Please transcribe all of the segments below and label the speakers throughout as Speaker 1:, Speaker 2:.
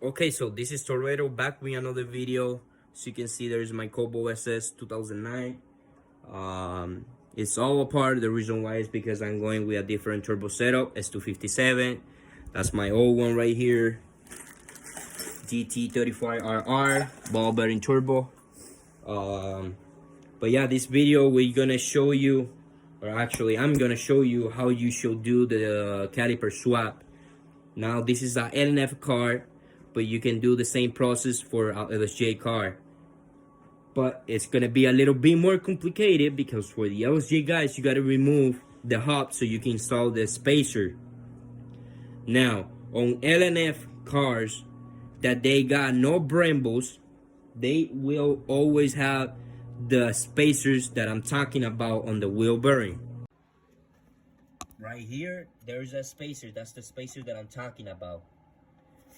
Speaker 1: Okay, so this is Toretto back with another video. As you can see, there's my Cobalt SS 2009. It's all apart. The reason why is because I'm going with a different turbo setup, S257. That's my old one right here, GT35RR ball bearing turbo. But yeah, this video we're gonna show you, or actually I'm gonna show you how you should do the caliper swap. Now this is a LNF car, but you can do the same process for a LSJ car. But it's gonna be a little bit more complicated because for the LSJ guys, you gotta remove the hub so you can install the spacer. Now, on LNF cars that they got no Brembos, they will always have the spacers that I'm talking about on the wheel bearing. Right here, there's a spacer. That's the spacer that I'm talking about.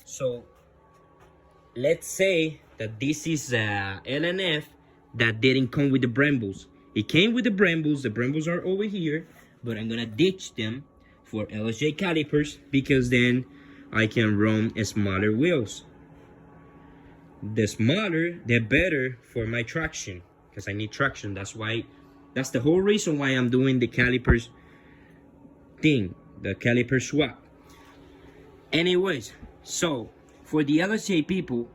Speaker 1: So, let's say that this is a LNF that didn't come with the Brembos. It came with the Brembos are over here, but I'm gonna ditch them for LSJ calipers because then I can run smaller wheels. The smaller, the better for my traction, because I need traction. That's the whole reason why I'm doing the calipers thing, the caliper swap. Anyways, so for the LSJ people,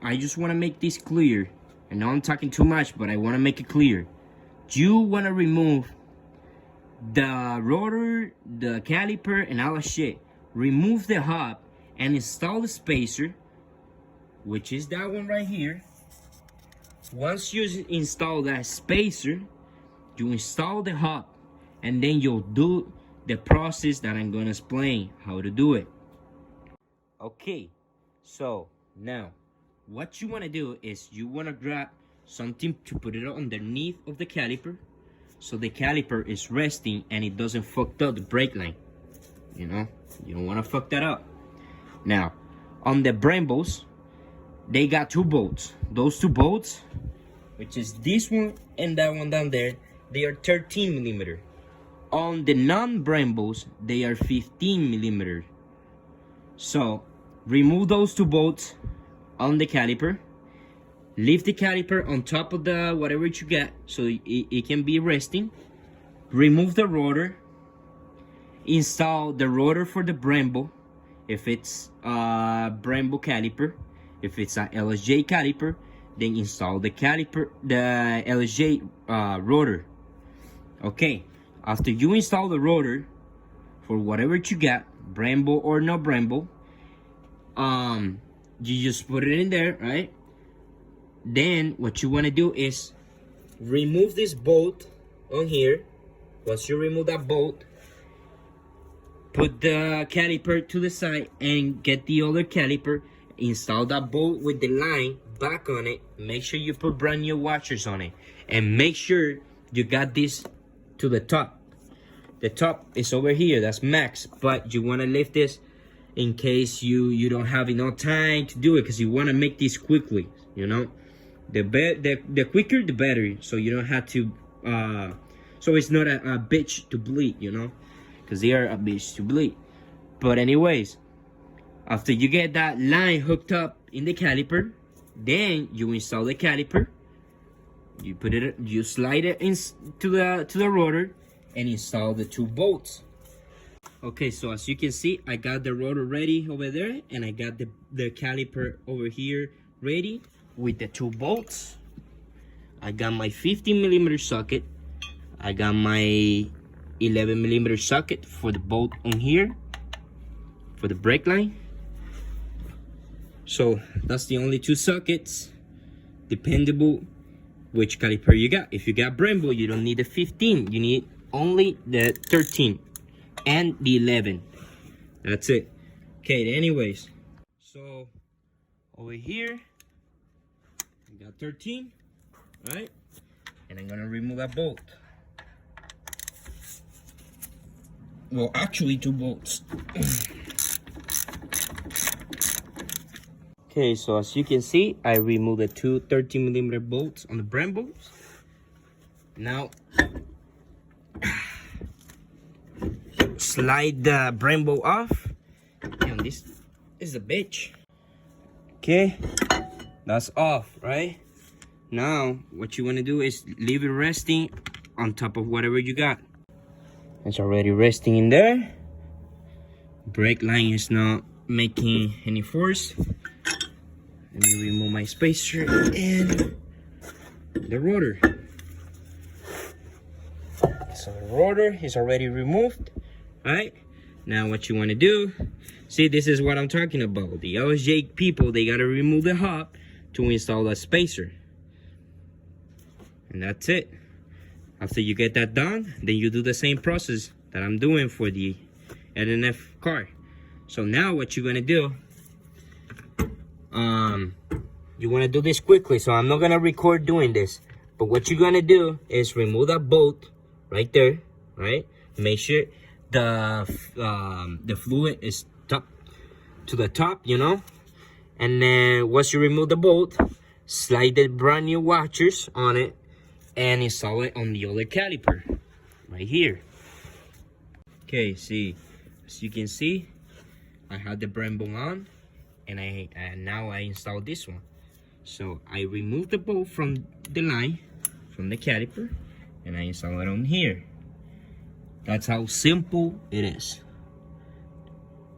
Speaker 1: I just want to make this clear. I know I'm talking too much, but I want to make it clear. You want to remove the rotor, the caliper, and all that shit. Remove the hub and install the spacer, which is that one right here. Once you install that spacer, you install the hub, and then you'll do the process that I'm gonna explain how to do it. Okay, so now what you want to do is you want to grab something to put it underneath of the caliper so the caliper is resting and it doesn't fuck up the brake line. You know, you don't want to fuck that up. Now on the Brembos, they got two bolts. Those two bolts, which is this one and that one down there, they are 13 millimeter. On the non-Brembos, they are 15 millimeter. So remove those two bolts on the caliper. Leave the caliper on top of the whatever you got so it can be resting. Remove the rotor. Install the rotor for the Brembo if it's a Brembo caliper. If it's a LSJ caliper, then install the caliper, the LSJ rotor. Okay, after you install the rotor for whatever you got, Brembo or no Brembo, you just put it in there, right? Then what you want to do is remove this bolt on here. Once you remove that bolt, put the caliper to the side and get the other caliper. Install that bolt with the line back on it. Make sure you put brand new washers on it, and make sure you got this to the top. The top is over here, that's max, but you want to lift this in case you don't have enough time to do it, because you want to make this quickly. You know, the quicker the better, so you don't have to so it's not a bitch to bleed, you know, because they are a bitch to bleed. But anyways, after you get that line hooked up in the caliper, then you install the caliper. You put it, you slide it into the rotor and install the two bolts. Okay, so as you can see, I got the rotor ready over there, and I got the caliper over here ready with the two bolts. I got my 15 millimeter socket. I got my 11 millimeter socket for the bolt on here for the brake line. So that's the only two sockets, dependable which caliper you got. If you got Brembo, you don't need the 15, you need only the 13 and the 11. That's it. Okay, anyways, so over here I got 13, right? And I'm gonna remove that bolt. Well, actually two bolts. Okay, so as you can see, I removed the two 13 millimeter bolts on the Brembos. Now, slide the Brembo off, and this is a bitch. Okay, that's off, right? Now what you want to do is leave it resting on top of whatever you got. It's already resting in there. Brake line is not making any force. Let me remove my spacer and the rotor. So the rotor is already removed, right? Now what you want to do, see, this is what I'm talking about. The LSJ people, they got to remove the hub to install the spacer. And that's it. After you get that done, then you do the same process that I'm doing for the LNF car. So now what you're gonna do, you wanna do this quickly, so I'm not gonna record doing this. But what you're gonna do is remove that bolt right there, right? Make sure the fluid is top to the top, you know. And then once you remove the bolt, slide the brand new washers on it and install it on the other caliper right here. Okay, see, as you can see, I had the Brembo on, and now I installed this one. So I removed the bolt from the line, from the caliper, and I install it on here. That's how simple it is.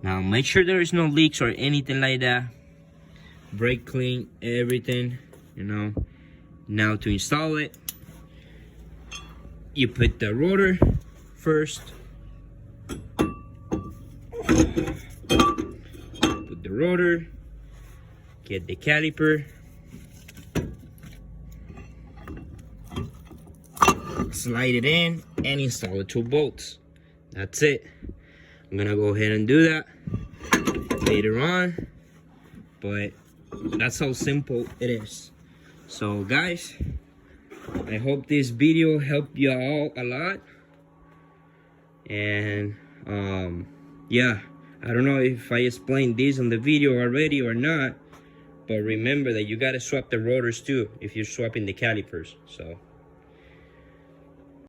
Speaker 1: Now make sure there is no leaks or anything like that. Brake clean, everything, you know. Now to install it, you put the rotor first. Put the rotor, get the caliper, slide it in, and install the 2 bolts. That's it. I'm gonna go ahead and do that later on, but that's how simple it is. So guys, I hope this video helped you all a lot. And yeah, I don't know if I explained this on the video already or not, but remember that you gotta swap the rotors too if you're swapping the calipers. So